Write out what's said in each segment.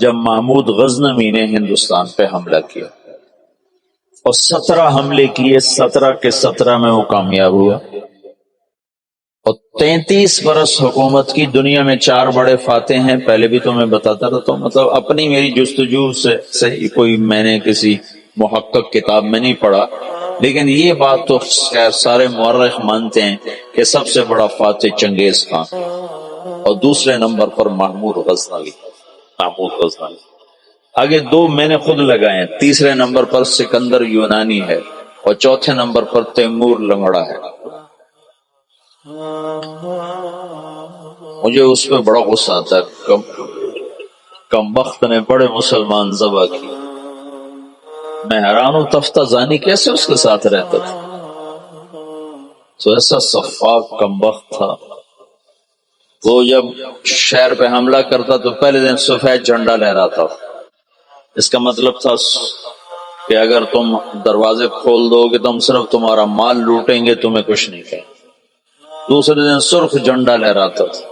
جب محمود غزنوی نے ہندوستان پہ حملہ کیا اور 17 حملے کیے، 17 کے 17 میں وہ کامیاب ہوا، اور 33 برس حکومت کی۔ دنیا میں 4 بڑے فاتح ہیں، پہلے بھی تو میں بتاتا رہتا ہوں، مطلب اپنی میری جستجو سے کوئی میں نے کسی محقق کتاب میں نہیں پڑھا، لیکن یہ بات تو سارے مورخ مانتے ہیں کہ سب سے بڑا فاتح چنگیز خان، اور دوسرے نمبر پر محمود غزنوی۔ آگے 2 میں نے خود لگائے ہیں، تیسرے نمبر پر سکندر یونانی ہے، اور چوتھے نمبر پر تیمور لنگڑا ہے۔ مجھے اس پہ بڑا غصہ آتا ہے، کمبخت نے بڑے مسلمان ذبح کی۔ میں حیران ہوں تفتہ زانی کیسے اس کے ساتھ رہتا تھا، تو ایسا صفاق کمبخت تھا۔ وہ جب شہر پہ حملہ کرتا تو پہلے دن سفید جھنڈا لہراتا، اس کا مطلب تھا کہ اگر تم دروازے کھول دو گے تو ہم صرف تمہارا مال لوٹیں گے، تمہیں کچھ نہیں کہیں۔ دوسرے دن سرخ جھنڈا لہراتا تھا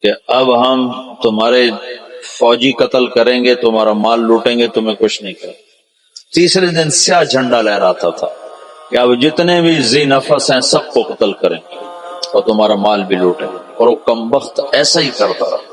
کہ اب ہم تمہارے فوجی قتل کریں گے، تمہارا مال لوٹیں گے، تمہیں کچھ نہیں کہیں۔ تیسرے دن سیاہ جھنڈا لہراتا تھا کہ اب جتنے بھی ذی نفس ہیں سب کو قتل کریں گے اور تمہارا مال بھی لوٹیں گے، اور وہ کمبخت ایسا ہی کرتا رہا۔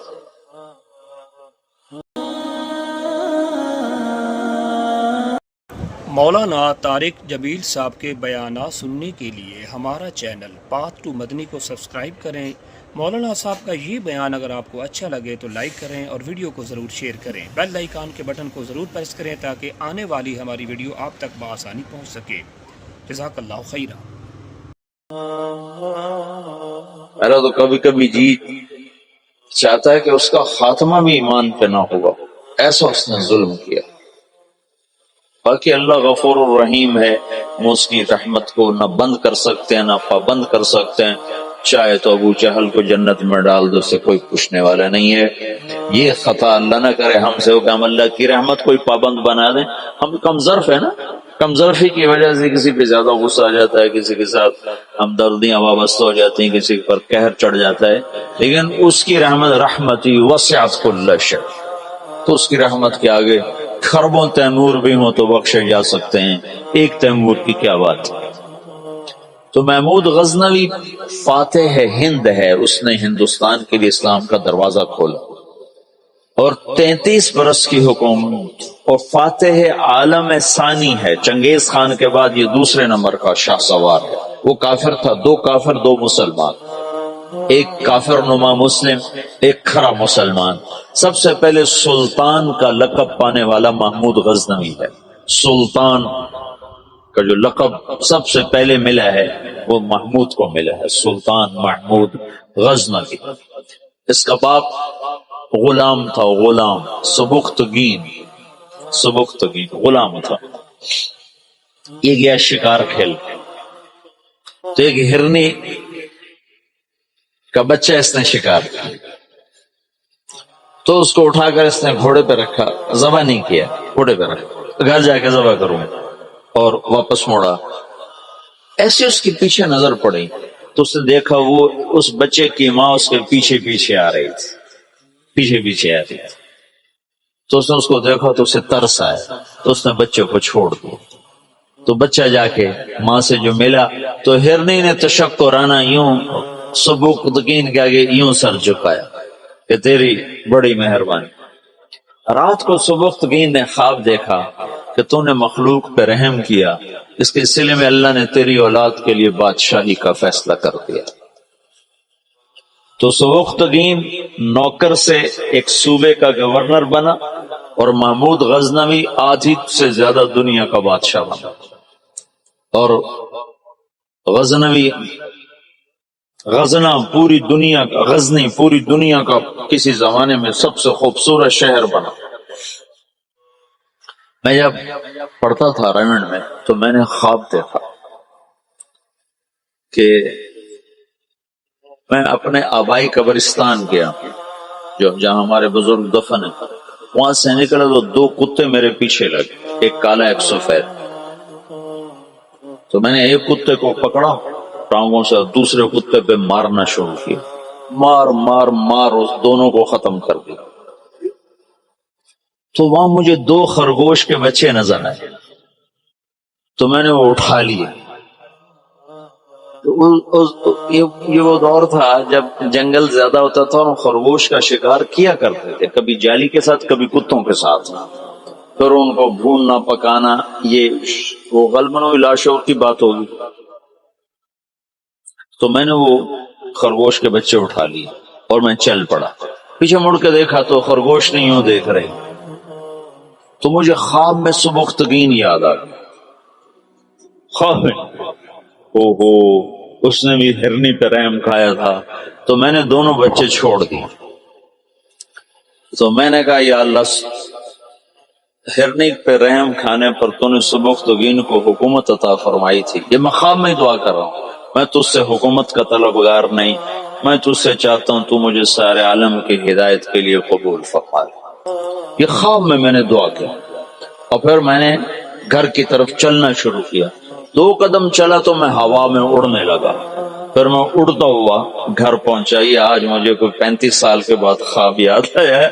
مولانا طارق جمیل صاحب کے بیانات سننے کے لیے ہمارا چینل پاتھ ٹو مدنی کو سبسکرائب کریں۔ مولانا صاحب کا یہ بیان اگر آپ کو اچھا لگے تو لائک کریں اور ویڈیو کو ضرور شیئر کریں، بیل آئیکن کے بٹن کو ضرور پریس کریں تاکہ آنے والی ہماری ویڈیو آپ تک بآسانی پہنچ سکے۔ جزاک اللہ خیرہ۔ میرا تو کبھی کبھی جی چاہتا ہے کہ اس کا خاتمہ بھی ایمان پہ نہ ہوگا، ایسا اس نے ظلم کیا۔ باقی اللہ غفور الرحیم ہے، ہم اس کی رحمت کو نہ بند کر سکتے ہیں نہ پابند کر سکتے ہیں۔ چاہے تو ابو جہل کو جنت میں ڈال دو، سے کوئی پوچھنے والا نہیں ہے۔ یہ خطا اللہ نہ کرے ہم سے ہو کہ ہم اللہ کی رحمت کوئی پابند بنا دیں۔ ہم کم ظرف ہے نا، کم ظرفی کی وجہ سے کسی پہ زیادہ غصہ آ جاتا ہے، کسی کے ساتھ ہمدردیاں وابستہ ہو جاتی ہیں، کسی پر قہر چڑھ جاتا ہے، لیکن اس کی رحمت رحمتی وسعت کل شیء، تو اس کی رحمت کے آگے خربوں تیمور بھی ہوں تو بخشے جا سکتے ہیں، ایک تیمور کی کیا بات۔ تو محمود غزنوی فاتح ہند ہے، اس نے ہندوستان کے لیے اسلام کا دروازہ کھولا، اور 33 برس کی حکومت، اور فاتح عالم ثانی ہے۔ چنگیز خان کے بعد یہ دوسرے نمبر کا شاہ سوار ہے۔ وہ کافر تھا، 2 کافر 2 مسلمان، ایک کافر نما مسلم، ایک کھرا مسلمان۔ سب سے پہلے سلطان کا لقب پانے والا محمود غزنوی ہے۔ سلطان کا جو لقب سب سے پہلے ملا ہے وہ محمود کو ملا ہے، سلطان محمود غزنوی۔ اس کا باپ غلام تھا، غلام سبکتگین غلام تھا۔ یہ گیا شکار کھیل، تو ایک ہرنی کا بچہ اس نے شکار کیا، تو اس کو اٹھا کر اس نے گھوڑے پہ رکھا، ذبح نہیں کیا، گھوڑے پہ رکھا، گھر جا کے ذبح کروں، اور واپس موڑا۔ ایسے اس کے پیچھے نظر پڑی تو اس نے دیکھا وہ اس بچے کی ماں اس کے پیچھے آ رہی تھی، تو اس نے اس کو دیکھا تو اسے ترس آیا، تو اس نے بچے کو چھوڑ دیا۔ تو بچہ جا کے ماں سے جو ملا تو ہرنی نے تشکرانہ یوں سبکتگین کے آگے یوں سر جھکایا کہ تیری بڑی مہربانی۔ رات کو سبکتگین نے خواب دیکھا کہ تو نے مخلوق پہ رحم کیا، اس کے سلسلے میں اللہ نے تیری اولاد کے لیے بادشاہی کا فیصلہ کر دیا۔ تو سبکتگین نوکر سے ایک صوبے کا گورنر بنا، اور محمود غزنوی آدھی سے زیادہ دنیا کا بادشاہ بنا۔ اور غزنی پوری دنیا کا کسی زمانے میں سب سے خوبصورت شہر بنا۔ میں جب پڑھتا تھا رائمنڈ میں تو میں نے خواب دیکھا کہ میں اپنے آبائی قبرستان گیا، جہاں ہمارے بزرگ دفن ہیں، وہاں سے نکلا تو 2 کتے میرے پیچھے لگے، ایک کالا ایک سفید۔ تو میں نے ایک کتے کو پکڑا ٹانگوں سے، دوسرے کتے پہ مارنا شروع کیا، مار اس دونوں کو ختم کر دیا۔ تو وہاں مجھے 2 خرگوش کے بچے نظر آئے، تو میں نے وہ اٹھا لیے۔ یہ وہ دور تھا جب جنگل زیادہ ہوتا تھا اور خرگوش کا شکار کیا کرتے تھے، کبھی جالی کے ساتھ کبھی کتوں کے ساتھ، پھر ان کو بھوننا پکانا، یہ وہ غالباً لاشعور کی بات ہوگی۔ تو میں نے وہ خرگوش کے بچے اٹھا لیے اور میں چل پڑا۔ پیچھے مڑ کے دیکھا تو خرگوش نہیں ہوں دیکھ رہے، تو مجھے خواب میں سبکتگین یاد آ گئی۔ خواب میں اوہو اس نے بھی ہرنی پہ رحم کھایا تھا، تو میں نے دونوں بچے چھوڑ دیے۔ تو میں نے کہا یا اللہ، ہرنی پہ رحم کھانے پر تو نے سبکتگین کو حکومت عطا فرمائی تھی، یہ میں خواب میں دعا کر رہا ہوں، میں تجھ سے حکومت کا طلبگار نہیں، میں تجھ سے چاہتا ہوں تو مجھے سارے عالم کی ہدایت کے لیے قبول فرما۔ یہ خواب میں نے دعا کی، اور پھر میں نے گھر کی طرف چلنا شروع کیا۔ 2 قدم چلا تو میں ہوا میں اڑنے لگا، پھر میں اڑتا ہوا گھر پہنچا۔ یہ آج مجھے کوئی 35 سال کے بعد خواب یاد آیا ہے،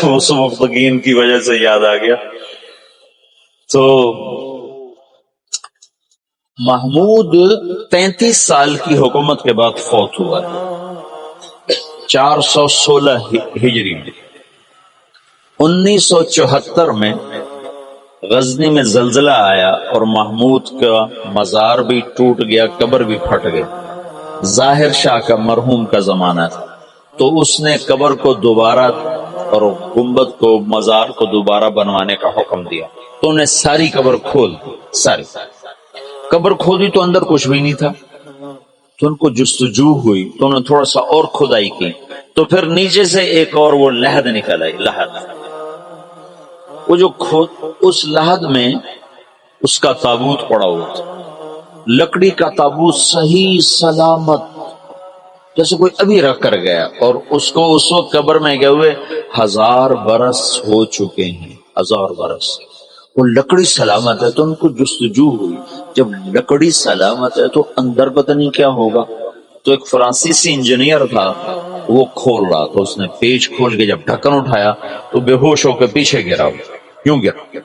وہ سبکتگین کی وجہ سے یاد آ گیا۔ تو محمود 35 سال کی حکومت کے بعد فوت ہوا ہے، 416 ہجری میں۔ 1974 میں غزنی میں زلزلہ آیا اور محمود کا مزار بھی ٹوٹ گیا، قبر بھی پھٹ گئی۔ ظاہر شاہ کا مرحوم کا زمانہ تھا، تو اس نے قبر کو دوبارہ اور گنبد کو، مزار کو دوبارہ بنوانے کا حکم دیا، تو انہیں ساری قبر کھول دی۔ ساری قبر کھودی تو اندر کچھ بھی نہیں تھا، تو ان کو جستجو ہوئی تو انہوں نے تھوڑا سا اور کھدائی کی، تو پھر نیچے سے ایک اور وہ لحد نکل آئی، لحد۔ وہ جو اس لحد میں اس کا تابوت پڑا ہوا تھا، لکڑی کا تابوت، صحیح سلامت، جیسے کوئی ابھی رکھ کر گیا، اور اس کو اس وقت قبر میں گئے ہوئے 1000 برس ہو چکے ہیں، 1000 برس۔ وہ لکڑی سلامت ہے، تو ان کو جستجو ہوئی، جب لکڑی سلامت ہے تو اندر پتہ نہیں کیا ہوگا۔ تو ایک فرانسیسی انجینئر تھا، وہ کھول رہا تھا، اس نے پیچ کھول کے جب ڈھکن اٹھایا تو بے ہوش ہو کے پیچھے گرا، یوں گرا۔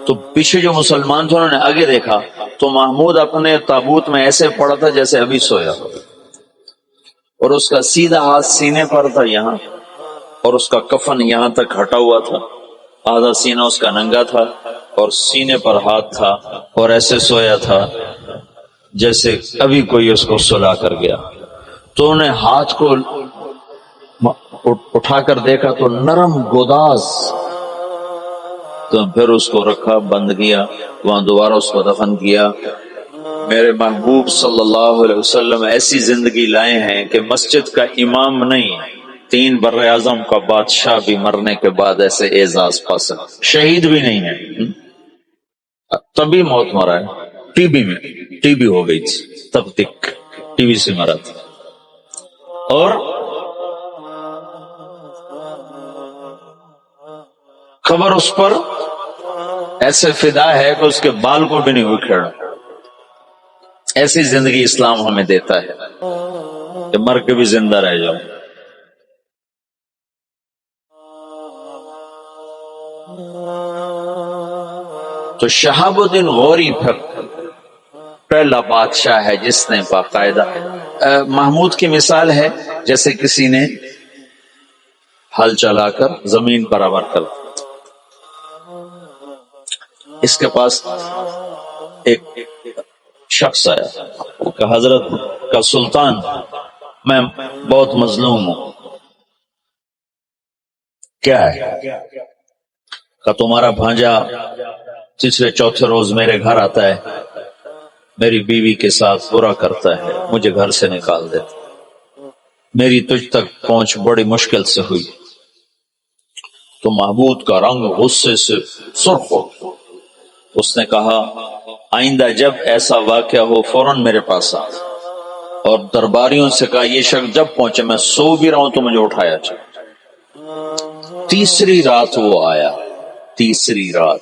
تو پیچھے جو مسلمان تھے انہوں نے آگے دیکھا تو محمود اپنے تابوت میں ایسے پڑا تھا جیسے ابھی سویا ہو، اور اس کا سیدھا ہاتھ سینے پر تھا یہاں، اور اس کا کفن یہاں تک ہٹا ہوا تھا، آدھا سینہ اس کا ننگا تھا اور سینے پر ہاتھ تھا، اور ایسے سویا تھا جیسے ابھی کوئی اس کو سلا کر گیا۔ تو انہیں ہاتھ کو اٹھا کر دیکھا تو نرم گوداز، تو پھر اس کو رکھا، بند کیا، وہاں دوبارہ اس کو دفن کیا۔ میرے محبوب صلی اللہ علیہ وسلم ایسی زندگی لائے ہیں کہ مسجد کا امام نہیں، 3 براعظم کا بادشاہ بھی مرنے کے بعد ایسے اعزاز پا سکتا، شہید بھی نہیں ہے، تبھی موت مرا ہے، ٹی بی میں، ٹی بی ہو گئی تھی تب تک، ٹی بی سے مرا تھا۔ اور خبر اس پر ایسے فدا ہے کہ اس کے بال کو بھی نہیں اکھیڑا۔ ایسی زندگی اسلام ہمیں دیتا ہے کہ مر کے بھی زندہ رہ جاؤ۔ تو شہاب الدین غوری پھر پہلا بادشاہ ہے جس نے باقاعدہ، محمود کی مثال ہے جیسے کسی نے ہل چلا کر زمین برابر کر دی۔ اس کے پاس ایک شخص آیا، وہ کہا حضرت کا سلطان میں بہت مظلوم ہوں۔ کیا ہے؟ کہ تمہارا بھانجا تیسرے چوتھے روز میرے گھر آتا ہے، میری بیوی کے ساتھ برا کرتا ہے، مجھے گھر سے نکال دیتا، میری تجھ تک پہنچ بڑی مشکل سے ہوئی۔ تو محمود کا رنگ غصے سے سرخ ہو، اس نے کہا آئندہ جب ایسا واقعہ ہو فوراً میرے پاس آ، اور درباریوں سے کہا یہ شخص جب پہنچے، میں سو بھی رہا ہوں تو مجھے اٹھایا جائے۔ تیسری رات وہ آیا، تیسری رات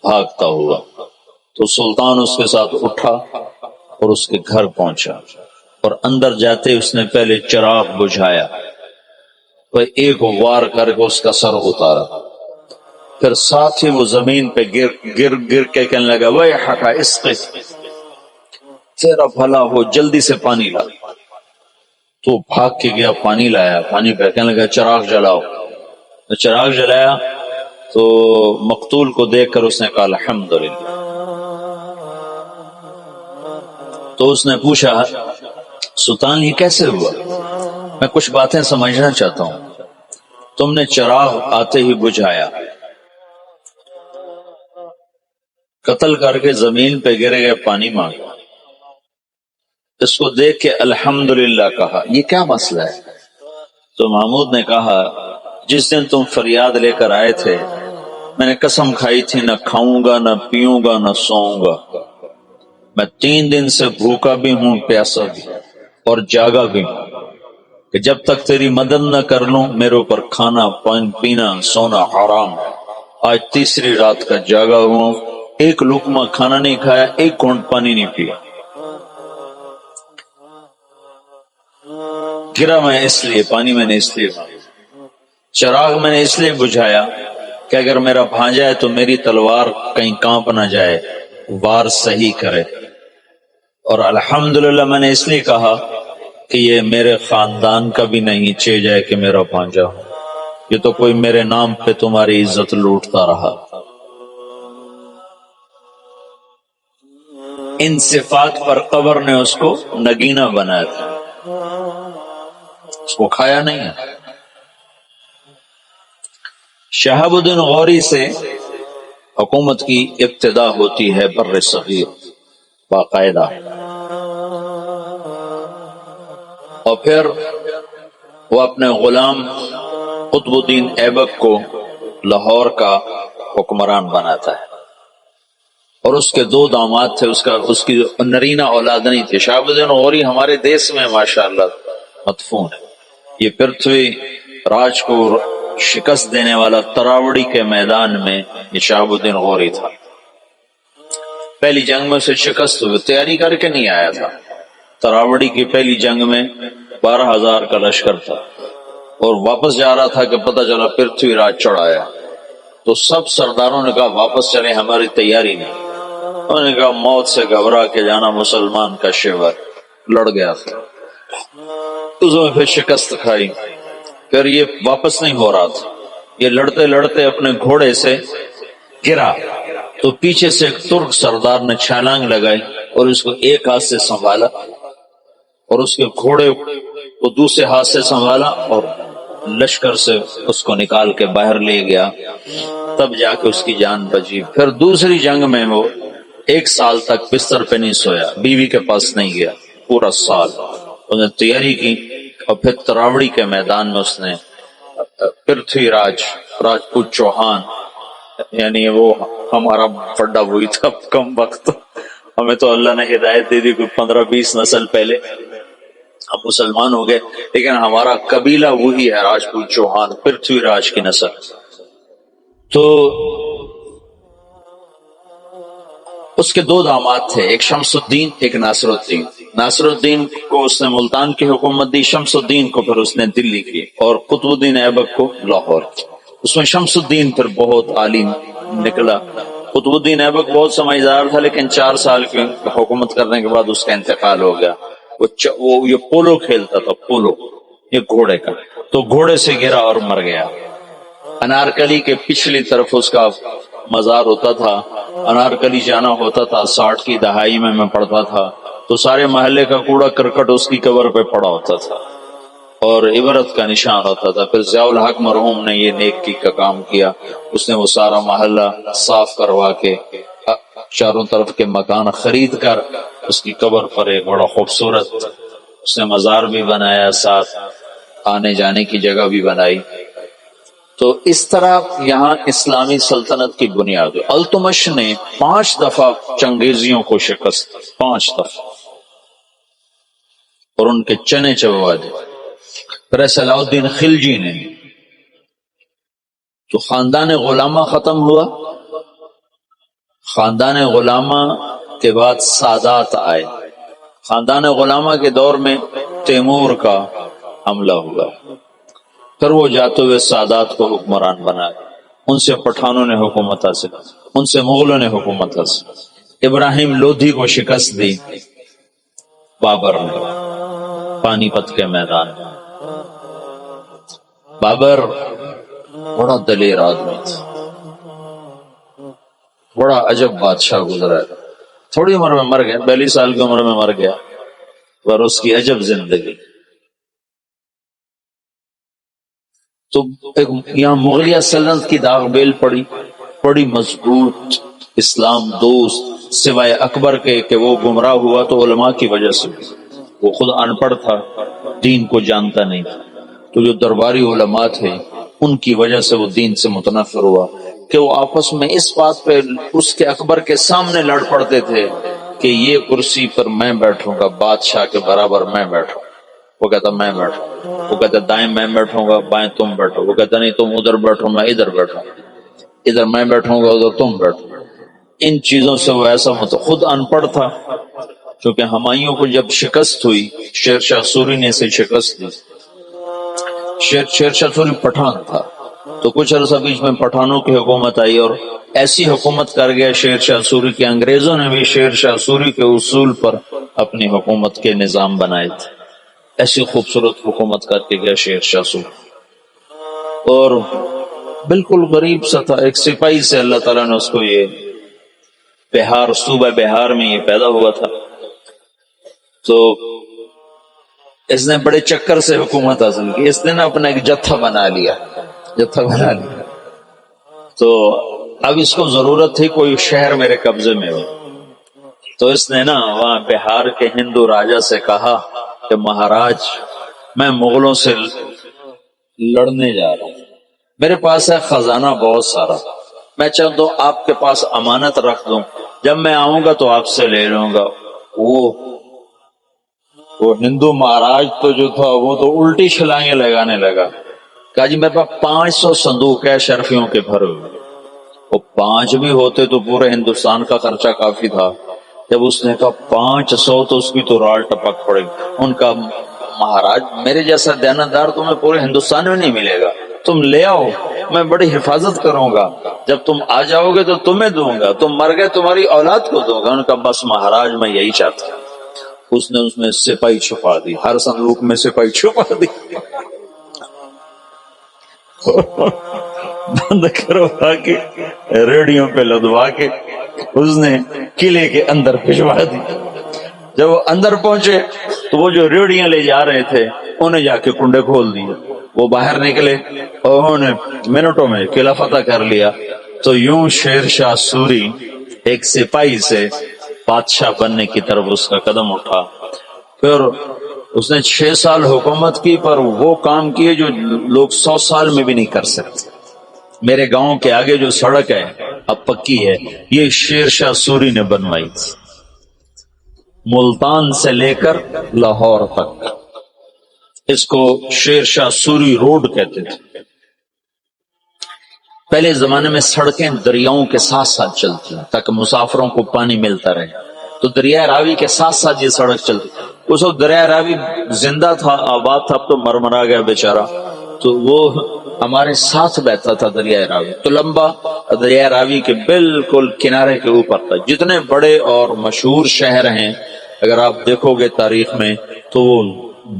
بھاگتا ہوا، تو سلطان اس کے ساتھ اٹھا اور اس کے گھر پہنچا، اور اندر جاتے اس نے پہلے چراغ بجھایا، وہ ایک وار کر کے اس کا سر اتارا، پھر ساتھ ہی وہ زمین پہ گر کے کہنے لگا ویحک اسقِ، تیرا بھلا ہو جلدی سے پانی لا۔ تو بھاگ کے گیا، پانی لایا، پانی پہ کہنے لگا چراغ جلاؤ۔ تو چراغ جلایا تو مقتول کو دیکھ کر اس نے کہا الحمدللہ۔ تو اس نے پوچھا سلطان یہ کیسے ہوا؟ میں کچھ باتیں سمجھنا چاہتا ہوں۔ تم نے چراغ آتے ہی بجھایا، قتل کر کے زمین پہ گر گئے، پانی مانگا، اس کو دیکھ کے الحمدللہ کہا، یہ کیا مسئلہ ہے؟ تو محمود نے کہا جس دن تم فریاد لے کر آئے تھے میں نے قسم کھائی تھی نہ کھاؤں گا نہ پیوں گا نہ سوؤں گا، میں 3 دن سے بھوکا بھی ہوں پیاسا بھی اور جاگا بھی ہوں کہ جب تک تیری مدد نہ کر لوں میرے اوپر کھانا پینا سونا حرام ہے۔ آج تیسری رات کا جاگا ہوں، ایک لقمہ کھانا نہیں کھایا، ایک گھونٹ پانی نہیں پیا۔ گرا میں اس لیے، پانی میں نے اس لیے، چراغ میں نے اس لیے بجھایا کہ اگر میرا بھانجا ہے تو میری تلوار کہیں کانپ نہ جائے، وار صحیح کرے، اور الحمدللہ میں نے اس لیے کہا کہ یہ میرے خاندان کا بھی نہیں چہ جائے کہ میرا بھانجا ہو، یہ تو کوئی میرے نام پہ تمہاری عزت لوٹتا رہا۔ ان صفات پر قبر نے اس کو نگینہ بنایا تھا، اس کو کھایا نہیں ہے۔ شہاب الدین غوری سے حکومت کی ابتدا ہوتی ہے بر صغیر باقاعدہ، اور پھر وہ اپنے غلام قطب الدین ایبک کو لاہور کا حکمران بناتا ہے، اور اس کے 2 داماد تھے، اس کی نرینہ اولاد نہیں تھی۔ شہاب الدین غوری ہمارے دیس میں ماشاءاللہ مدفون ہے۔ یہ پرتھوی راج کو شکست دینے والا تراوڑی کے میدان میں یہ شہاب الدین غوری تھا۔ پہلی جنگ میں اسے شکست ہوئی، تیاری کر کے نہیں آیا تھا۔ تراوڑی کی پہلی جنگ میں 12,000 کا لشکر تھا، اور واپس جا رہا تھا کہ پتہ چلا پرتھوی راج چڑھایا، تو سب سرداروں نے کہا واپس چلیں، ہماری تیاری نہیں۔ انہوں نے کہا موت سے گھبرا کے جانا مسلمان کا شیور، لڑ گیا تھا، اس میں پھر شکست کھائی، پھر یہ واپس نہیں ہو رہا تھا، یہ لڑتے لڑتے اپنے گھوڑے سے گرا، تو پیچھے سے ایک ترک سردار نے چھلانگ لگائی اور اس کو ایک ہاتھ سے سنبھالا اور اس کے گھوڑے کو دوسرے ہاتھ سے سنبھالا اور لشکر سے اس کو نکال کے باہر لے گیا، تب جا کے اس کی جان بچی۔ پھر دوسری جنگ میں وہ 1 سال تک بستر پہ نہیں سویا، بیوی کے پاس نہیں گیا، پورا سال اس نے تیاری کی، اور پھر تراوڑی کے میدان میں اس نے پرتھوی راجپوت چوہان، یعنی وہ ہمارا بڑا وہی تھا کم وقت، ہمیں تو اللہ نے ہدایت دے دی کوئی 15-20 نسل پہلے ہم مسلمان ہو گئے، لیکن ہمارا قبیلہ وہی ہے راجپوت چوہان، پرتھوی راج کی نسل۔ تو اس کے 2 داماد تھے، ایک شمس الدین ایک ناصر الدین۔ ناصر الدین کو اس نے ملتان کی حکومت دی، شمس الدین کو پھر اس نے دلی کی، اور قطب الدین ایبک کو لاہور۔ اس میں شمس الدین پھر بہت عالم نکلا۔ قطب الدین ایبک بہت سمجھدار تھا، لیکن 4 سال کی حکومت کرنے کے بعد اس کا انتقال ہو گیا۔ وہ یہ پولو کھیلتا تھا، پولو، یہ گھوڑے کا، تو گھوڑے سے گرا اور مر گیا۔ انارکلی کے پچھلی طرف اس کا مزار ہوتا تھا، انارکلی جانا ہوتا تھا، 60 کی دہائی میں پڑتا تھا، تو سارے محلے کا کوڑا کرکٹ اس کی قبر پہ پڑا ہوتا تھا اور عبرت کا نشان ہوتا تھا۔ پھر ضیاء الحق مرحوم نے یہ نیکی کا کام کیا، اس نے وہ سارا محلہ صاف کروا کے چاروں طرف کے مکان خرید کر اس کی قبر پر ایک بڑا خوبصورت اس نے مزار بھی بنایا، ساتھ آنے جانے کی جگہ بھی بنائی۔ تو اس طرح یہاں اسلامی سلطنت کی بنیاد ہوئی۔ التمش نے 5 دفعہ چنگیزیوں کو شکست، 5 دفعہ، اور ان کے چنے چبوا دیے۔ پھر صلاح الدین خلجی نے، تو خاندان غلامہ ختم ہوا، خاندان غلامہ کے بعد سادات آئے۔ خاندان غلامہ کے دور میں تیمور کا حملہ ہوا، پھر وہ جاتے ہوئے سادات کو حکمران بنا۔ ان سے پٹھانوں نے حکومت حاصل، ان سے مغلوں نے حکومت حاصل۔ ابراہیم لودھی کو شکست دی بابر نے پانی پت کے میدان میں۔ بابر بڑا دلیر آدمی تھا، بڑا عجب بادشاہ گزرا ہے، تھوڑی عمر میں مر گیا، 42 سال کی عمر میں مر گیا، پر اس کی عجب زندگی۔ تو یہاں مغلیہ سلطنت کی داغ بیل پڑی، بڑی مضبوط اسلام دوست، سوائے اکبر کے کہ وہ گمراہ ہوا تو علماء کی وجہ سے، وہ خود ان پڑھ تھا، دین کو جانتا نہیں تھا، تو جو درباری علماء تھے ان کی وجہ سے وہ دین سے متنفر ہوا کہ وہ آپس میں اس بات پہ اس کے اکبر کے سامنے لڑ پڑتے تھے کہ یہ کرسی پر میں بیٹھوں گا، بادشاہ کے برابر میں بیٹھوں، وہ کہتا میں بیٹھوں، وہ کہتا دائیں میں بیٹھوں گا، بائیں تم بیٹھو، وہ کہتا نہیں تم ادھر بیٹھو میں ادھر بیٹھوں، ادھر میں بیٹھوں گا ادھر تم بیٹھو۔ ان چیزوں سے وہ ایسا خود ان پڑھ تھا، کیونکہ ہمایوں کو جب شکست ہوئی، شیر شاہ سوری نے اسے شکست دی، شیر شاہ سوری پٹھان تھا، تو کچھ عرصہ بیچ میں پٹھانوں کی حکومت آئی اور ایسی حکومت کر گیا شیر شاہ سوری کہ انگریزوں نے بھی شیر شاہ سوری کے اصول پر اپنی حکومت کے نظام بنائے تھے۔ ایسی خوبصورت حکومت کر کے گیا شیر شاہ سوری، اور بالکل غریب سا تھا، ایک سپاہی سے اللہ تعالیٰ نے اس کو یہ بہار، صوبہ بہار میں یہ پیدا ہوا تھا، تو اس نے بڑے چکر سے حکومت حاصل کی، اس نے نا اپنا ایک جتھا بنا لیا، تو اب اس کو ضرورت تھی کوئی شہر میرے قبضے میں ہو، تو اس نے نا وہاں بہار کے ہندو راجا سے کہا کہ مہاراج میں مغلوں سے لڑنے جا رہا ہوں، میرے پاس ہے خزانہ بہت سارا، میں چاہتا ہوں آپ کے پاس امانت رکھ دوں، جب میں آؤں گا تو آپ سے لے لوں گا۔ وہ ہندو مہاراج تو جو تھا وہ تو الٹی چھلانگیں لگانے لگا، کہا جی میرے پاس 500 صندوق ہے شرفیوں کے بھرے ہوئے، وہ 5 بھی ہوتے تو پورے ہندوستان کا خرچہ کافی تھا، جب اس نے کہا 500 تو اس کی تو رال ٹپک پڑے گی۔ ان کا مہاراج میرے جیسا دیانتدار تمہیں پورے ہندوستان میں نہیں ملے گا، تم لے آؤ، میں بڑی حفاظت کروں گا، جب تم آ جاؤ گے تو تمہیں دوں گا، تم مر گئے تمہاری اولاد کو دوں گا۔ ان کا بس مہاراج میں یہی چاہتا ہوں۔ اس نے اس میں سپاہی چھپا دی، ہر صندوق میں سپاہی چھپا دی، بند کروا کے ریڑیوں پہ لدوا کے اس نے قلعے کے اندر بھجوا دی۔ جب وہ اندر پہنچے تو وہ جو ریڑیاں لے جا رہے تھے انہیں جا کے کنڈے کھول دیے، وہ باہر نکلے اور انہوں نے منٹوں میں قلعہ فتح کر لیا۔ تو یوں شیر شاہ سوری ایک سپاہی سے بادشاہ بننے کی طرف اس کا قدم اٹھا، پھر اس نے 6 سال حکومت کی، پر وہ کام کیے جو لوگ 100 سال میں بھی نہیں کر سکتے۔ میرے گاؤں کے آگے جو سڑک ہے اب پکی ہے، یہ شیر شاہ سوری نے بنوائی تھی، ملتان سے لے کر لاہور تک، اس کو شیر شاہ سوری روڈ کہتے تھے۔ پہلے زمانے میں سڑکیں دریاؤں کے ساتھ ساتھ چلتی ہیں تاکہ مسافروں کو پانی ملتا رہے، تو دریا راوی کے ساتھ ساتھ یہ سڑک چلتی۔ اس وقت دریا راوی زندہ تھا، آباد تھا، اب تو مرمرا گیا بیچارہ، تو وہ ہمارے ساتھ بہتا تھا دریا راوی، تو لمبا دریا راوی کے بالکل کنارے کے اوپر تھا۔ جتنے بڑے اور مشہور شہر ہیں اگر آپ دیکھو گے تاریخ میں تو وہ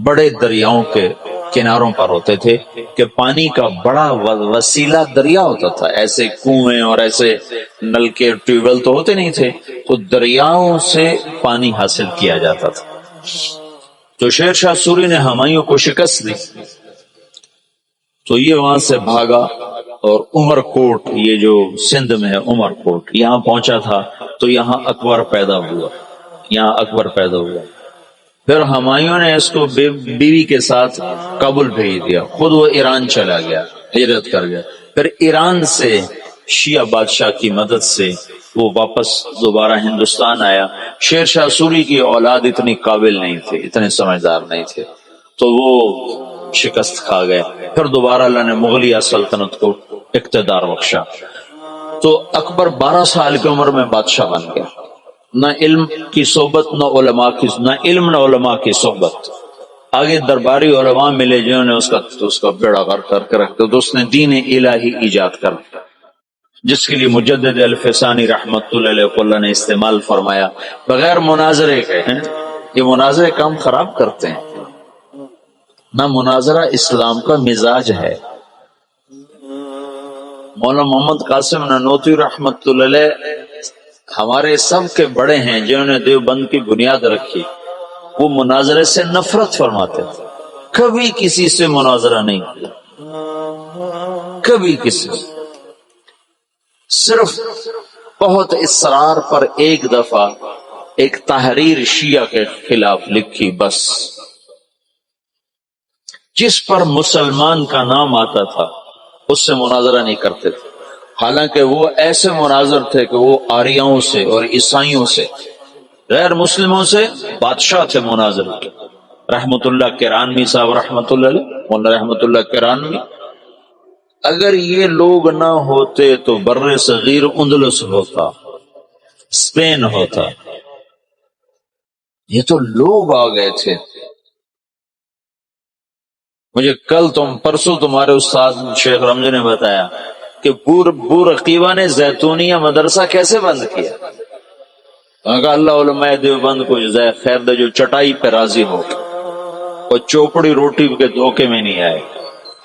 بڑے دریاؤں کے کناروں پر ہوتے تھے کہ پانی کا بڑا وسیلہ دریا ہوتا تھا، ایسے کنویں اور ایسے نل کے ٹیوب ویل تو ہوتے نہیں تھے، تو دریاؤں سے پانی حاصل کیا جاتا تھا۔ تو شیر شاہ سوری نے ہمایوں کو شکست دی تو یہ وہاں سے بھاگا اور عمر کوٹ، یہ جو سندھ میں ہے عمر کوٹ، یہاں پہنچا تھا تو یہاں اکبر پیدا ہوا۔ پھر ہمایوں نے اس کو بیوی کے ساتھ کابل بھیج دیا، خود وہ ایران چلا گیا، ہجرت کر گیا۔ پھر ایران سے شیعہ بادشاہ کی مدد سے وہ واپس دوبارہ ہندوستان آیا۔ شیر شاہ سوری کی اولاد اتنی قابل نہیں تھے، اتنے سمجھدار نہیں تھے، تو وہ شکست کھا گئے۔ پھر دوبارہ اللہ نے مغلیہ سلطنت کو اقتدار بخشا، تو اکبر 12 سال کی عمر میں بادشاہ بن گیا، نہ علم کی صحبت نہ علماء کی صحبت۔ آگے درباری علماء ملے جنہوں نے اس کا بیڑا غرق کر کے رکھ دیا، تو اس نے دین الہی ایجاد کر جس کے لیے مجدد الفسانی رحمت اللہ علیہ کو اللہ نے استعمال فرمایا بغیر مناظرے کے ہیں۔ یہ مناظرے کام خراب کرتے ہیں، نہ مناظرہ اسلام کا مزاج ہے۔ مولانا محمد قاسم نانوتوی رحمت اللہ علیہ ہمارے سب کے بڑے ہیں جنہوں نے دیوبند کی بنیاد رکھی، وہ مناظرے سے نفرت فرماتے تھے، کبھی کسی سے مناظرہ نہیں کیا، کبھی کسی سے، صرف بہت اصرار پر ایک دفعہ ایک تحریر شیعہ کے خلاف لکھی بس، جس پر مسلمان کا نام آتا تھا اس سے مناظرہ نہیں کرتے تھے، حالانکہ وہ ایسے مناظر تھے کہ وہ آریاؤں سے اور عیسائیوں سے، غیر مسلموں سے بادشاہ تھے مناظر کے۔ رحمت اللہ کرانوی صاحب رحمت اللہ علیہ، مولانا رحمت اللہ کرانوی، اگر یہ لوگ نہ ہوتے تو بر صغیر اندلس ہوتا، اسپین ہوتا، یہ تو لوگ آ گئے تھے۔ مجھے کل پرسوں تمہارے استاد شیخ رمض نے بتایا کہ بورقیبہ نے زیتونیہ مدرسہ کیسے بند کیا۔ کہا اللہ علماء دیوبند کو جزائے خیر دے جو چٹائی پہ راضی ہو اور چوپڑی روٹی کے دھوکے میں نہیں آئے۔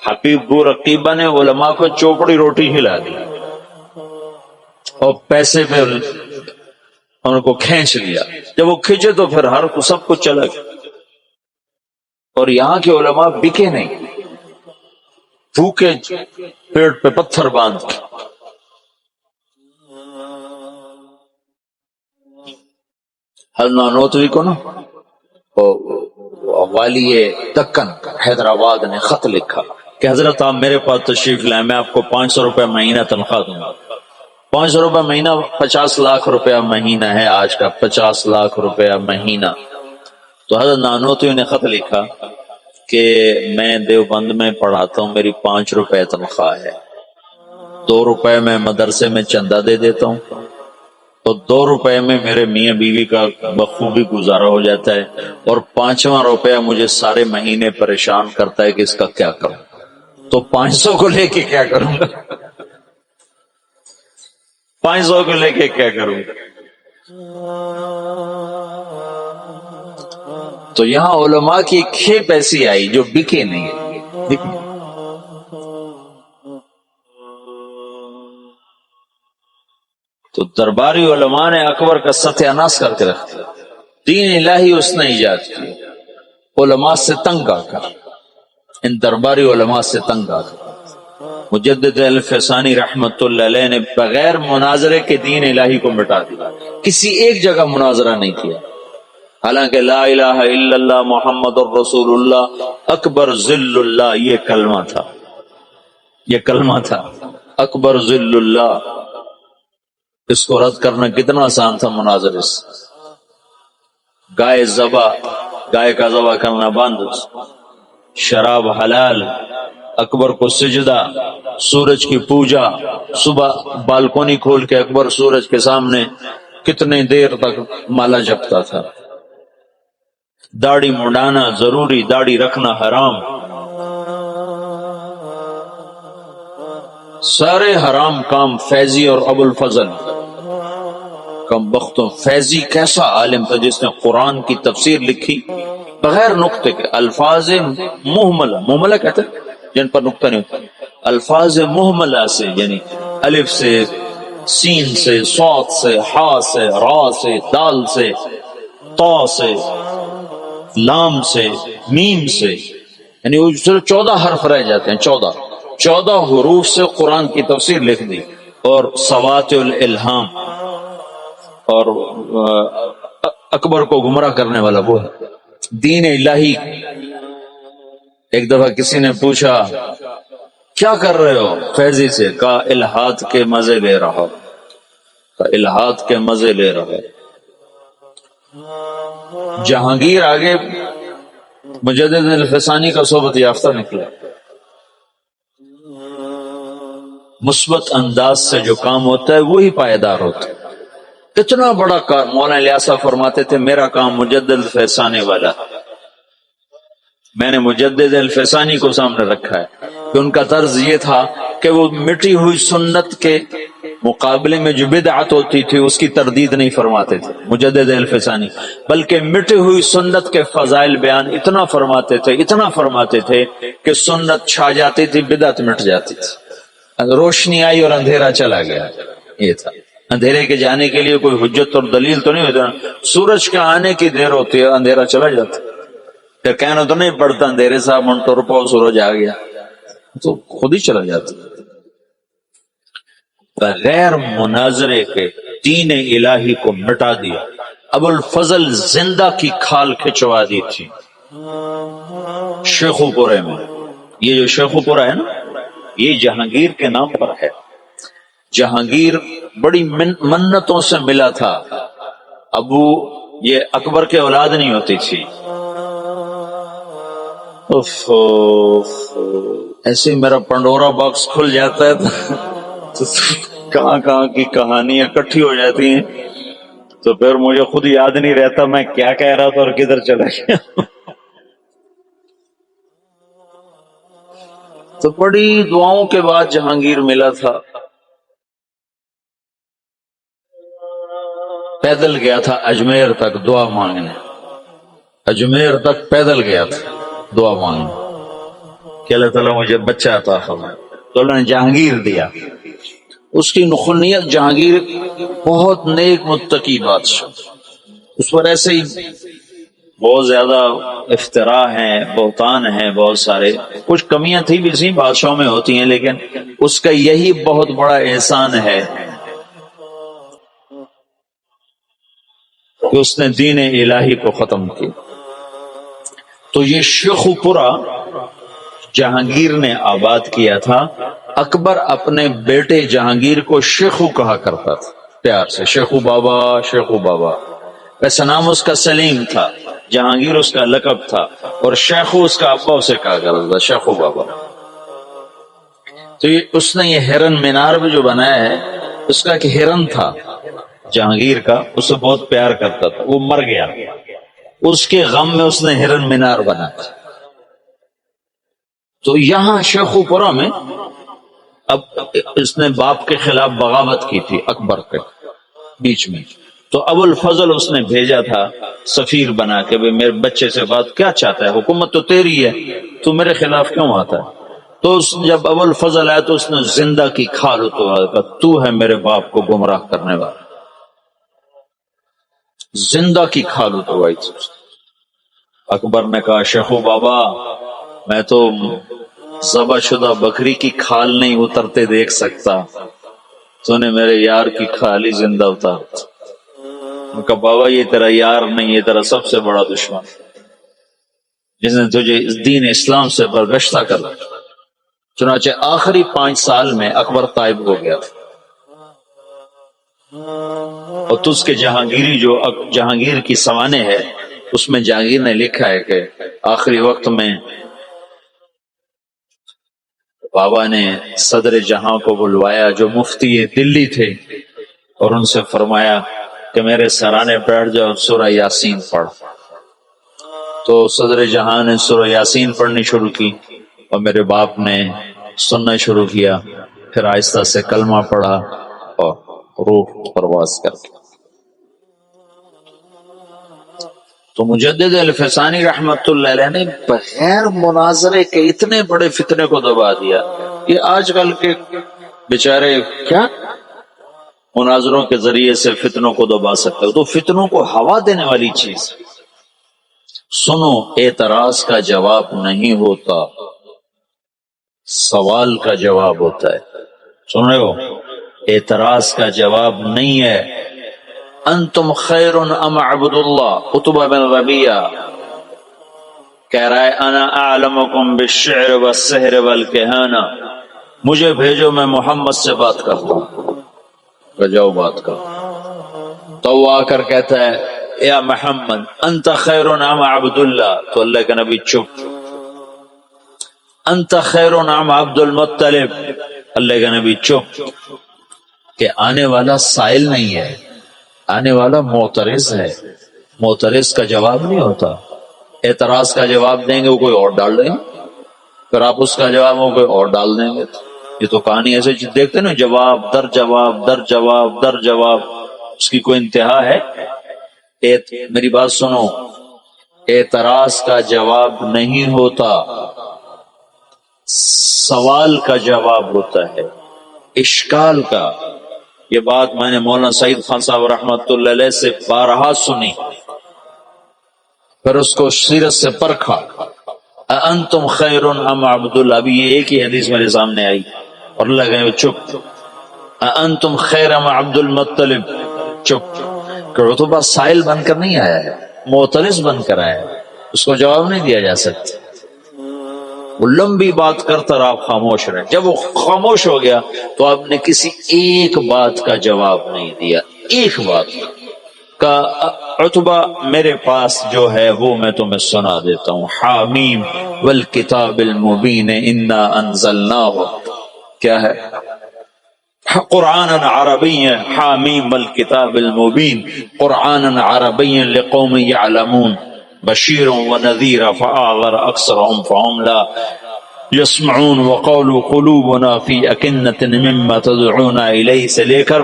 حبیب بورقیبہ نے علماء کو چوپڑی روٹی کھلا دی اور پیسے پہ ان کو کھینچ لیا، جب وہ کھینچے تو پھر ہر کو سب کچھ چلا گیا، اور یہاں کے علماء بکے نہیں، بھوکے پیٹ پہ پتھر باندھ کے۔ حضرت نانوتوی کو نا والی دکن حیدرآباد نے خط لکھا کہ حضرت آپ میرے پاس تشریف لائیں، میں آپ کو 500 روپے مہینہ تنخواہ دوں گا۔ 500 روپے مہینہ 50 لاکھ روپیہ مہینہ ہے آج کا، 50 لاکھ روپیہ مہینہ۔ تو حضرت نانوتوی نے خط لکھا کہ میں دیوبند میں پڑھاتا ہوں، میری 5 روپے تنخواہ ہے، 2 روپے میں مدرسے میں چندہ دے دیتا ہوں، تو 2 روپے میں میرے میاں بیوی کا بخوبی گزارا ہو جاتا ہے، اور 5واں روپیہ مجھے سارے مہینے پریشان کرتا ہے کہ اس کا کیا کروں، تو 500 کو لے کے کیا کروں گا، 500 کو لے کے کیا کروں گا۔ تو یہاں علماء کی کھیپ ایسی آئی جو بکے نہیں۔ تو درباری علماء نے اکبر کا ستیہ ناش کر کے رکھ دیا، دین الہی اس نے ایجاد کی، علماء سے تنگ آ کر، ان درباری علماء سے تنگ آ کر۔ مجدد الفسانی رحمت اللہ علیہ نے بغیر مناظرے کے دین الہی کو مٹا دیا، کسی ایک جگہ مناظرہ نہیں کیا، حالانکہ لا الہ الا اللہ محمد الرسول اللہ اکبر ذل اللہ یہ کلمہ تھا، یہ کلمہ تھا اکبر ذل اللہ۔ اس کو رد کرنا کتنا آسان تھا مناظرے سے۔ گائے کا ذبح کرنا بند، شراب حلال، اکبر کو سجدہ، سورج کی پوجا، صبح بالکونی کھول کے اکبر سورج کے سامنے کتنے دیر تک مالا جپتا تھا، داڑھی منڈانا ضروری، داڑھی رکھنا حرام، سارے حرام کام فیضی اور ابو الفضل کم بختوں۔ فیضی کیسا عالم تھا جس نے قرآن کی تفسیر لکھی بغیر نقطے کے، الفاظ محملہ کہتے ہیں جن پر نقطہ نہیں ہوتا، الفاظ محملہ سے، یعنی الف سے، سین سے، صاد سے، حا سے، را سے، دال سے، تا سے، لام سے، میم سے، یعنی وہ 14 حرف رہ جاتے ہیں، 14 حروف سے قرآن کی تفسیر لکھ دی، اور سوات الالہام، اور اکبر کو گمراہ کرنے والا وہ ہے دین الہی۔ ایک دفعہ کسی نے پوچھا کیا کر رہے ہو فیضی سے، کہا الہاد کے مزے لے رہا، کہا الہاد کے مزے لے رہا۔ جہانگیر آگے مجدد الفسانی کا صحبت یافتہ نکلا، مثبت انداز سے جو کام ہوتا ہے وہی پائیدار ہوتا ہے۔ اتنا بڑا کام مولانا الیاس فرماتے تھے میرا کام مجدد الفسانی والا، میں نے مجدد الفسانی کو سامنے رکھا ہے کہ ان کا طرز یہ تھا کہ وہ مٹی ہوئی سنت کے مقابلے میں جو بدعت ہوتی تھی اس کی تردید نہیں فرماتے تھے مجدد الفسانی، بلکہ مٹی ہوئی سنت کے فضائل بیان اتنا فرماتے تھے کہ سنت چھا جاتی تھی، بدعت مٹ جاتی تھی، روشنی آئی اور اندھیرا چلا گیا۔ یہ تھا اندھیرے کے جانے کے لیے کوئی حجت اور دلیل تو نہیں ہوتا، سورج کے آنے کی دیر ہوتی ہے اندھیرا چلا جاتا، پھر کہنا تو نہیں پڑتا اندھیرے صاحب منٹور پاؤ سورج آ گیا، تو خود ہی چلا جاتا۔ بغیر مناظرے کے دین الہی کو مٹا دیا۔ ابو الفضل زندہ کی کھال کھچوا دی تھی شیخو پورے میں۔ یہ جو شیخو پورہ ہے نا، یہ جہانگیر کے نام پر ہے۔ جہانگیر بڑی منتوں سے ملا تھا، یہ اکبر کے اولاد نہیں ہوتی تھی، ایسے میرا پنڈورا باکس کھل جاتا ہے تو کہاں کی کہانیاں اکٹھی ہو جاتی ہیں، تو پھر مجھے خود یاد نہیں رہتا میں کیا کہہ رہا تھا اور کدھر چلا گیا۔ تو بڑی دعاؤں کے بعد جہانگیر ملا تھا، پیدل گیا تھا اجمیر تک دعا مانگنے، اجمیر تک پیدل گیا تھا دعا مانگنے کہ اللہ تعالیٰ مجھے بچہ عطا فرمائے، تو اللہ نے جہانگیر دیا۔ اس کی نخنیت، جہانگیر بہت نیک متقی بادشاہ، اس پر ایسے ہی بہت زیادہ افتراء ہیں، بہتان ہیں، بہت سارے، کچھ کمیاں تھی بھی اسی بادشاہوں میں ہوتی ہیں، لیکن اس کا یہی بہت بڑا احسان ہے کہ اس نے دین الہی کو ختم کیا۔ تو یہ شیخو پورہ جہانگیر نے آباد کیا تھا۔ اکبر اپنے بیٹے جہانگیر کو شیخو کہا کرتا تھا پیار سے، شیخو بابا، شیخو بابا۔ ویسے نام اس کا سلیم تھا، جہانگیر اس کا لقب تھا، اور شیخو اس کا ابا اسے کہا کرتا تھا، شیخو بابا۔ تو اس نے یہ ہرن مینار بھی جو بنایا ہے، اس کا ایک ہرن تھا جہانگیر کا، اسے بہت پیار کرتا تھا، وہ مر گیا، اس کے غم میں اس نے ہرن مینار بنایا۔ تو یہاں شیخو پورہ میں اب اس نے باپ کے خلاف بغاوت کی تھی اکبر کے بیچ میں، تو ابو الفضل اس نے بھیجا تھا سفیر بنا کے، میرے بچے سے بات کیا چاہتا ہے، حکومت تو تیری ہے، تو میرے خلاف کیوں آتا ہے؟ تو جب ابو الفضل آیا تو اس نے زندہ کی کھال اتارا، تو ہے میرے باپ کو گمراہ کرنے والا، زندہ کی کھال اتروائی تھی۔ اکبر نے کہا شیخو بابا، میں تو ذبح شدہ بکری کی کھال نہیں اترتے دیکھ سکتا، تو نے میرے یار کی کھال ہی زندہ اتار۔ ان کا بابا یہ تیرا یار نہیں، یہ تیرا سب سے بڑا دشمن، جس نے تجھے اس دین اسلام سے برگشتہ کر دیا۔ چنانچہ آخری 5 سال میں اکبر طائب ہو گیا تھا، اور تجھ کے جہانگیری جو جہانگیر کی سوانح ہے، اس میں جہانگیر نے لکھا ہے کہ آخری وقت میں بابا نے صدر جہاں کو بلوایا جو مفتی دلی تھے، اور ان سے فرمایا کہ میرے سرانے بیٹھ جاؤ، سورہ یاسین پڑھ۔ تو صدر جہاں نے سورہ یاسین پڑھنی شروع کی، اور میرے باپ نے سننا شروع کیا، پھر آہستہ سے کلمہ پڑھا اور روح پرواز کر کے۔ تو مجدد الفسانی رحمت اللہ علیہ نے بغیر مناظرے کے اتنے بڑے فتنے کو دبا دیا۔ یہ آج کل کے بیچارے کیا مناظروں کے ذریعے سے فتنوں کو دبا سکتے ہو، تو فتنوں کو ہوا دینے والی چیز۔ سنو، اعتراض کا جواب نہیں ہوتا، سوال کا جواب ہوتا ہے۔ سن رہے ہو؟ اعتراض کا جواب نہیں ہے۔ انتم خیر ام عبد اللہ، عتبہ بن ربیعہ کہہ رہا ہے انا اعلمکم بالشعر والسحر والکہانہ، مجھے بھیجو میں محمد سے بات کرتا ہوں، جاؤ بات کرو۔ تو وہ آ کر کہتا ہے یا محمد انت خیر ام عبد اللہ، تو اللہ کے نبی چپ۔ انت خیر ام عبد المطلب، اللہ کے نبی چپ، کہ آنے والا سائل نہیں ہے، آنے والا معترض ہے، معترض کا جواب نہیں ہوتا۔ اعتراض کا جواب دیں گے وہ کوئی اور ڈال دیں گے، پھر آپ اس کا جواب وہ کوئی اور ڈال دیں گے۔ یہ تو کہانی ایسے دیکھتے نا، جواب در جواب در جواب در جواب، اس کی کوئی انتہا ہے؟ میری بات سنو، اعتراض کا جواب نہیں ہوتا، سوال کا جواب ہوتا ہے، اشکال کا۔ یہ بات میں نے مولانا سعید خان صاحب رحمۃ اللہ علیہ سے بارہا سنی، پھر اس کو سیرت سے پرکھا۔ انتم خیر ام عبداللہ، ابھی یہ ایک ہی حدیث میرے سامنے آئی اور لگے چپ۔ انتم خیر ام عبد المطلب، چپ۔ کہ تو بس سائل بن کر نہیں آیا ہے، معترض بن کر آیا ہے، اس کو جواب نہیں دیا جا سکتا۔ وہ لمبی بات کرتا رہا، خاموش رہے۔ جب وہ خاموش ہو گیا تو آپ نے کسی ایک بات کا جواب نہیں دیا، ایک بات کا۔ عتبہ میرے پاس جو ہے وہ میں تمہیں سنا دیتا ہوں۔ حامیم والکتاب المبین انا انزلناہ، کیا ہے؟ قرآن عربی، حامیم والکتاب المبین قرآن عربی لقوم یعلمون بشیر ونذیر فآغر اکثرهم فهم لا يسمعون وقولوا قلوبنا في أكنة مما تدعون إليه سے لے کر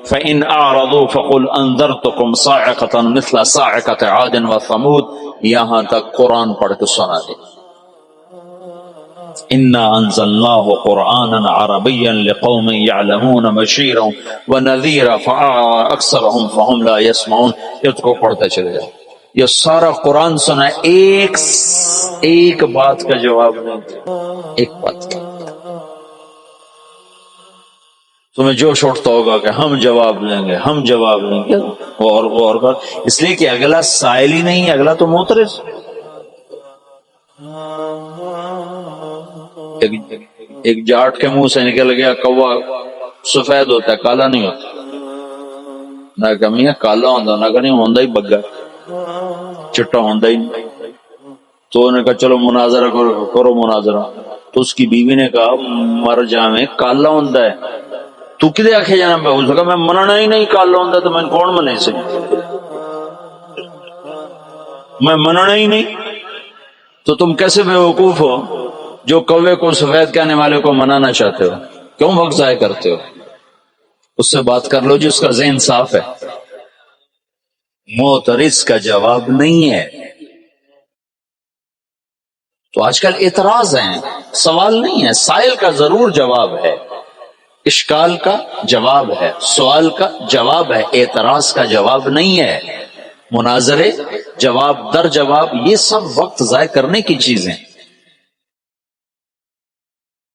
فإن أعرضوا فقل أنذرتكم صاعقة مثل صاعقة عاد وثمود، یہاں تک قرآن پڑھ کے سنا دے۔ انا انزلناه قرآنا عربيا لقوم يعلمون بشيرا ونذيرا فأعرض أكثرهم فهم لا يسمعون۔ یہ کو پڑھتا چلے جاؤ، یہ سارا قرآن سنا، ایک بات کا جواب نہیں دیا، ایک بات کا۔ تمہیں جوش اٹھتا ہوگا کہ ہم جواب لیں گے، ہم جواب لیں گے، غور کر، اس لیے کہ اگلا سائل ہی نہیں، اگلا تو معترض۔ ایک جاٹ کے منہ سے نکل گیا کوا سفید ہوتا ہے، کالا نہیں ہوتا۔ نہ کمی ہے کالا ہوتا، نہ کہ نہیں ہوتا ہی بگا، چٹا ہوتا ہی نہیں۔ تو انہوں نے کہا چلو مناظرہ کرو مناظرہ۔ تو اس کی بیوی نے کہا مر جاویں، کالا ہوتا ہے تو کدے آکھے جانا پہ؟ اس نے کہا میں مننا ہی نہیں، کالا ہوتا تو میں کون منے سے، میں مننا ہی نہیں۔ تو تم کیسے بے وقوف ہو جو کوے کو سفید کہنے والے کو منانا چاہتے ہو؟ کیوں وقت ضائع کرتے ہو؟ اس سے بات کر لو جس کا ذہن صاف ہے۔ معترض کا جواب نہیں ہے۔ تو آج کل اعتراض ہیں، سوال نہیں ہے۔ سائل کا ضرور جواب ہے، اشکال کا جواب ہے، سوال کا جواب ہے، اعتراض کا جواب نہیں ہے۔ مناظرے، جواب در جواب، یہ سب وقت ضائع کرنے کی چیزیں۔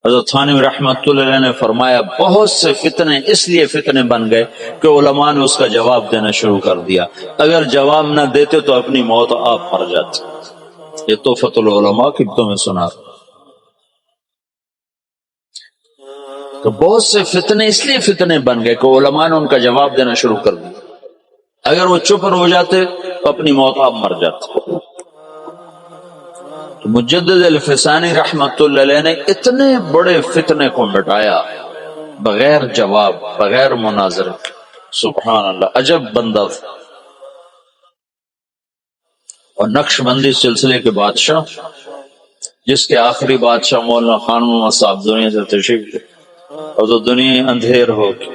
حضرت تھانوی رحمۃ اللہ علیہ نے فرمایا بہت سے فتنے اس لیے فتنے بن گئے کہ علماء نے اس کا جواب دینا شروع کر دیا، اگر جواب نہ دیتے تو اپنی موت آپ مر جاتے۔ یہ تحفۃ العلماء کی تمہیں سنا رہا۔ تو بہت سے فتنے اس لیے فتنے بن گئے کہ علماء نے ان کا جواب دینا شروع کر دیا، اگر وہ چپ ہو جاتے تو اپنی موت آپ مر جاتے۔ تو مجدد الفسانی رحمت اللہ علیہ نے اتنے بڑے فتنے کو مٹایا بغیر جواب، بغیر مناظرے۔ سبحان اللہ، عجب بندہ تھا۔ اور نقش بندی سلسلے کے بادشاہ، جس کے آخری بادشاہ مولانا خان محمد صاحب دنیا سے تشریف لے، اور تو دنیا اندھیر ہو گئی،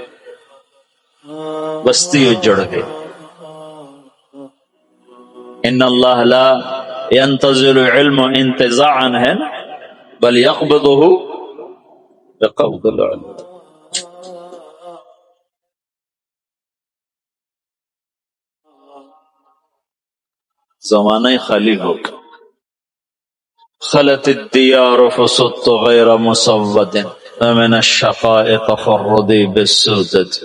بستی اجڑ گئی۔ ان اللہ لا ينتظر علم انتزاعا ہے نا، بل يقبضه بقبض العلم۔ زمانہ خالی ہو گیا۔ خلت الدیار فصدت غیر مسود ومن الشقاء تفردی بالسودت۔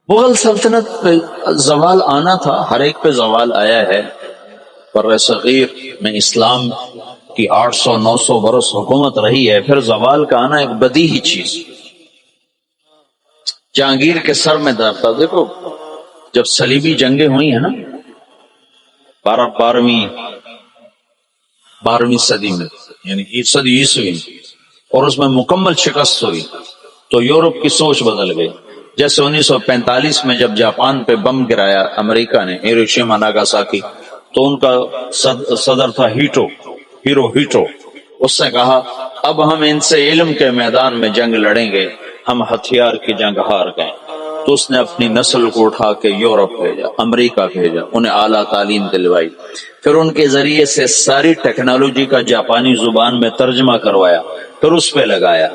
مغل سلطنت پہ زوال آنا تھا، ہر ایک پہ زوال آیا ہے۔ بر صغیر میں اسلام کی 800-900 برس حکومت رہی ہے، پھر زوال کا آنا ایک بدیہی چیز۔ جہانگیر کے سر میں درد تھا۔ دیکھو جب صلیبی جنگیں ہوئی ہیں نا 12ویں صدی میں، یعنی صدی عیسوی میں، اور اس میں مکمل شکست ہوئی تو یورپ کی سوچ بدل گئی۔ جیسے 1945 میں جب جاپان پہ بم گرایا امریکہ نے، ہیروشیما ناگاساکی، تو ان کا صدر تھا ہیرو ہیٹو، اس نے کہا اب ہم ان سے علم کے میدان میں جنگ لڑیں گے، ہم ہتھیار کی جنگ ہار گئے۔ تو اس نے اپنی نسل کو اٹھا کے یورپ بھیجا، امریکہ بھیجا، انہیں اعلیٰ تعلیم دلوائی، پھر ان کے ذریعے سے ساری ٹیکنالوجی کا جاپانی زبان میں ترجمہ کروایا، پھر اس پہ لگایا۔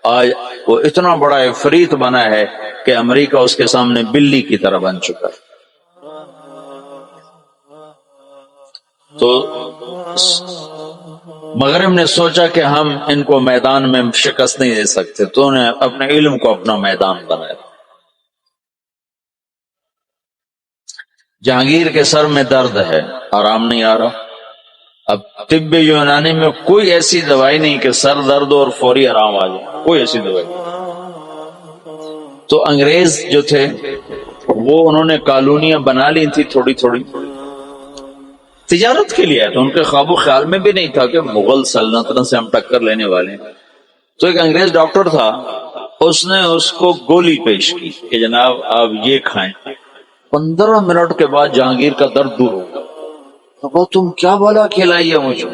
آج وہ اتنا بڑا عفریت بنا ہے کہ امریکہ اس کے سامنے بلی کی طرح بن چکا ہے۔ تو مغرب نے سوچا کہ ہم ان کو میدان میں شکست نہیں دے سکتے، تو انہیں اپنے علم کو اپنا میدان بنایا۔ جہانگیر کے سر میں درد ہے، آرام نہیں آ رہا۔ اب طب یونانی میں کوئی ایسی دوائی نہیں کہ سر درد اور فوری آرام آ جائے، کوئی ایسی دوائی نہیں۔ تو انگریز جو تھے وہ انہوں نے کالونیاں بنا لی تھی تھوڑی تھوڑی، تجارت کے لیے، تو ان کے خواب و خیال میں بھی نہیں تھا کہ مغل سلطنت سے ہم ٹکر لینے والے ہیں۔ تو ایک انگریز ڈاکٹر تھا، اس نے اس کو گولی پیش کی کہ جناب آپ یہ کھائیں۔ 15 منٹ کے بعد جہانگیر کا درد دور ہو گیا۔ تو تم کیا بولا کھلائیے مجھے؟